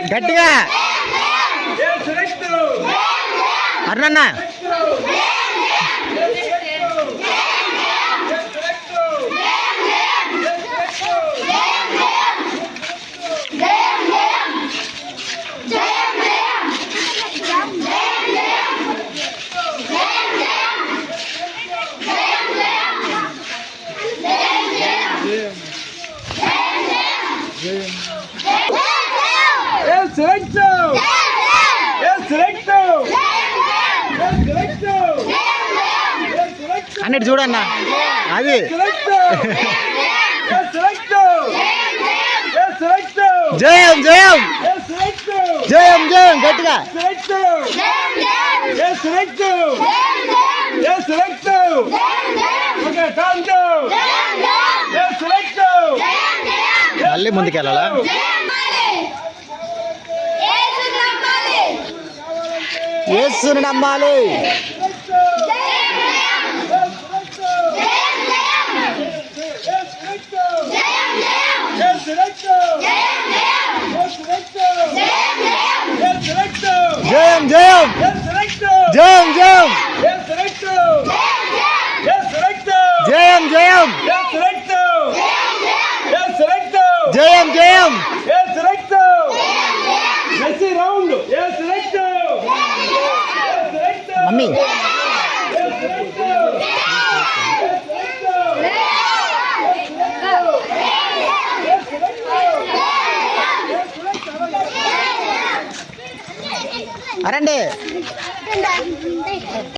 గట్టిగా అర్నన్న అన్నట్టు చూడన్నా అది జయం జయం జయం జయం గట్టిగా మళ్ళీ ముందుకెళ్ళాలా యేసుని నమ్మాలి జయం జయం జయం జయం జయం జయం జయం జయం మమ్మీ అరండి